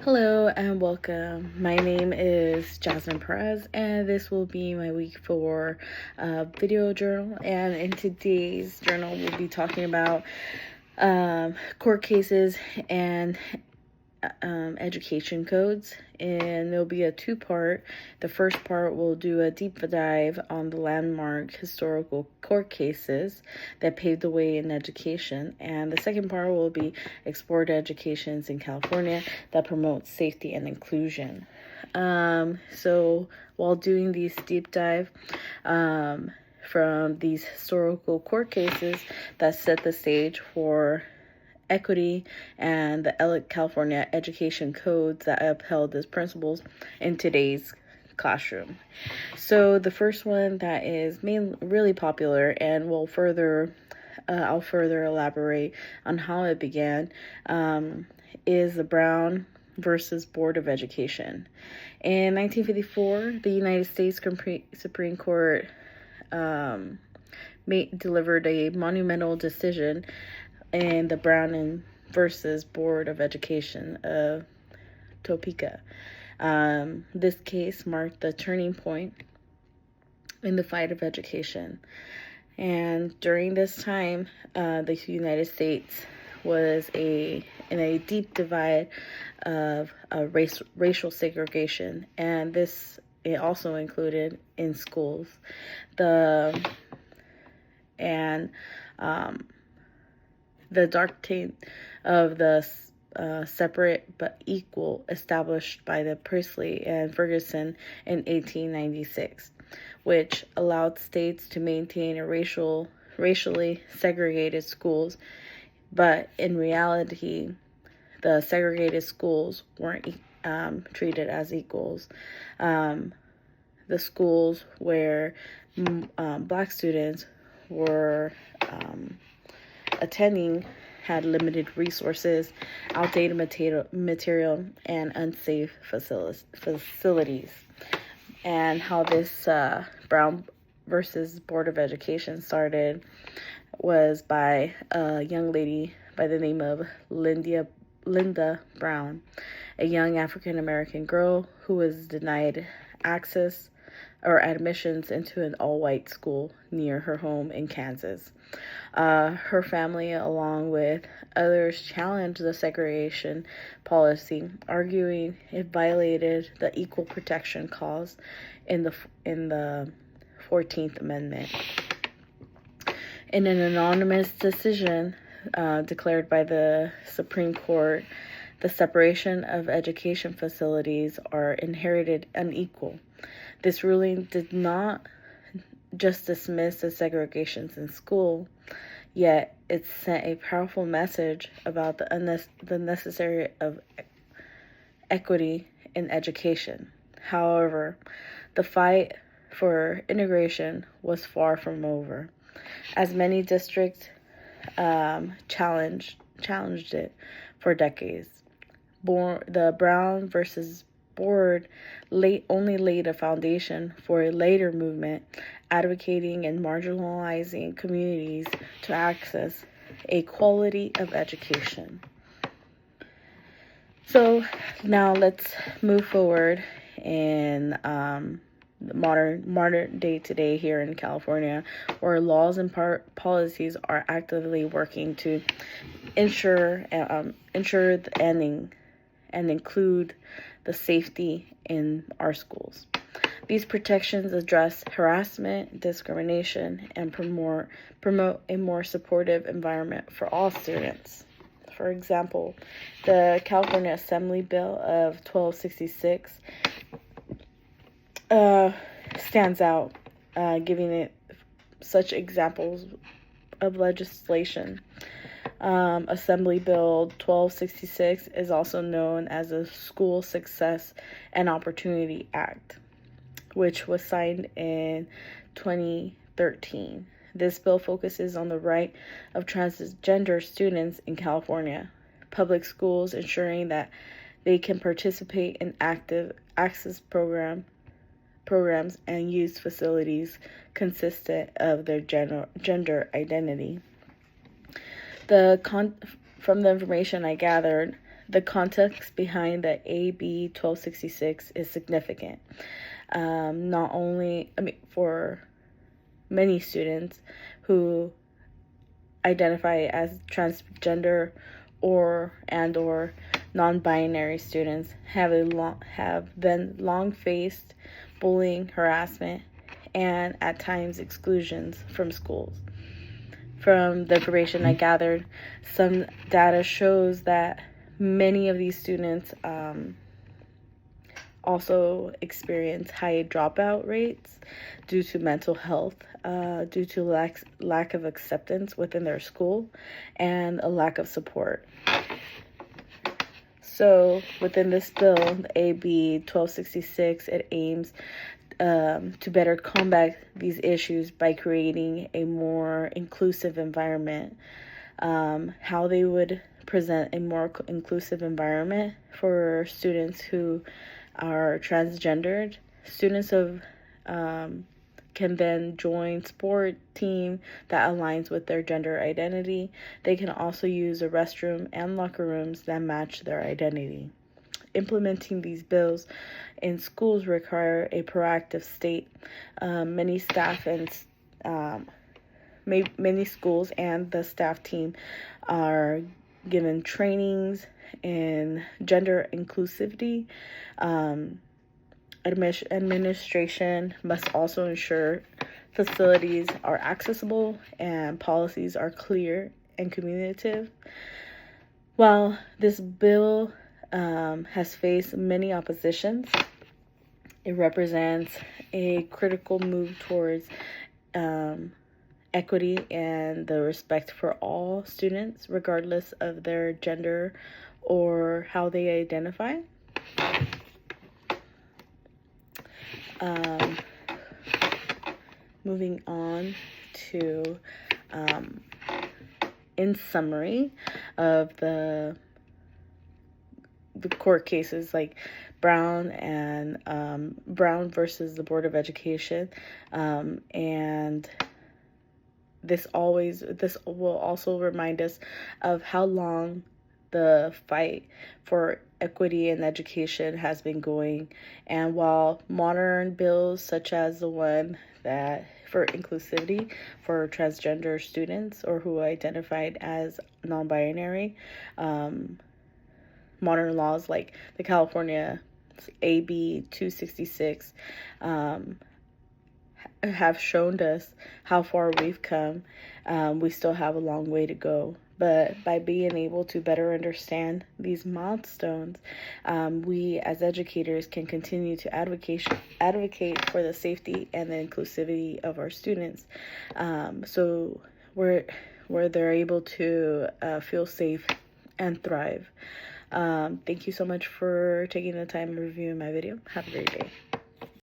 Hello and welcome. My name is Jasmine Perez, and this will be my week 4 video journal. And in today's journal, we'll be talking about court cases and education codes, and there'll be a two-part. The first part will do a deep dive on the landmark historical court cases that paved the way in education, and the second part will be explored educations in California that promote safety and inclusion. So while doing these deep dive from these historical court cases that set the stage for equity and the California education codes that upheld these principles in today's classroom. So the first one that is really popular and will I'll further elaborate on how it began, is the Brown versus Board of Education. In 1954, the United States Supreme Court delivered a monumental decision in the Brown versus Board of Education of Topeka. This case marked the turning point in the fight of education. And during this time, the United States was in a deep divide of racial segregation, and it also included in schools. The doctrine of the separate but equal established by the Priestley and Ferguson in 1896, which allowed states to maintain racially segregated schools, but in reality, the segregated schools weren't treated as equals. The schools where Black students were attending had limited resources, outdated material, and unsafe facilities. And how this Brown versus Board of Education started was by a young lady by the name of Linda Brown, a young African-American girl who was denied access or admissions into an all-white school near her home in Kansas. Her family, along with others, challenged the segregation policy, arguing it violated the Equal Protection Clause in the 14th Amendment. In an anonymous decision declared by the Supreme Court, the separation of education facilities are inherited unequal. This ruling did not just dismiss the segregations in school, yet it sent a powerful message about the necessary of equity in education. However, the fight for integration was far from over, as many districts challenged it for decades. The Brown versus Board only laid a foundation for a later movement advocating and marginalizing communities to access a quality of education. So now let's move forward in modern day today here in California, where laws and policies are actively working to ensure the ending and include the safety in our schools. These protections address harassment, discrimination, and promote a more supportive environment for all students. For example, the California Assembly Bill of 1266 stands out, giving it such examples of legislation. Assembly Bill 1266 is also known as the School Success and Opportunity Act, which was signed in 2013. This bill focuses on the right of transgender students in California public schools, ensuring that they can participate in active access programs and use facilities consistent of their gender identity. From the information I gathered, the context behind the AB 1266 is significant. Not only, for many students who identify as transgender or non-binary students have been long faced bullying, harassment, and at times exclusions from schools. From the information I gathered, some data shows that many of these students also experience high dropout rates due to mental health, due to lack of acceptance within their school, and a lack of support. So within this bill, the AB 1266, it aims to better combat these issues by creating a more inclusive environment. How they would present a more inclusive environment for students who are transgendered. Students can then join sport team that aligns with their gender identity. They can also use a restroom and locker rooms that match their identity. Implementing these bills in schools require a proactive state. Many schools and the staff team are given trainings in gender inclusivity. Administration must also ensure facilities are accessible and policies are clear and communicative. While this bill has faced many oppositions, it represents a critical move towards equity and the respect for all students, regardless of their gender or how they identify. Moving on to, in summary of the court cases like Brown and Brown versus the Board of Education, and this will also remind us of how long the fight for equity in education has been going. And while modern bills such as the one that for inclusivity for transgender students or who identified as non-binary, modern laws like the California AB 266 have shown us how far we've come. We still have a long way to go. But by being able to better understand these milestones, we as educators can continue to advocate for the safety and the inclusivity of our students, so where they're able to feel safe and thrive. Thank you so much for taking the time and reviewing my video. Have a great day.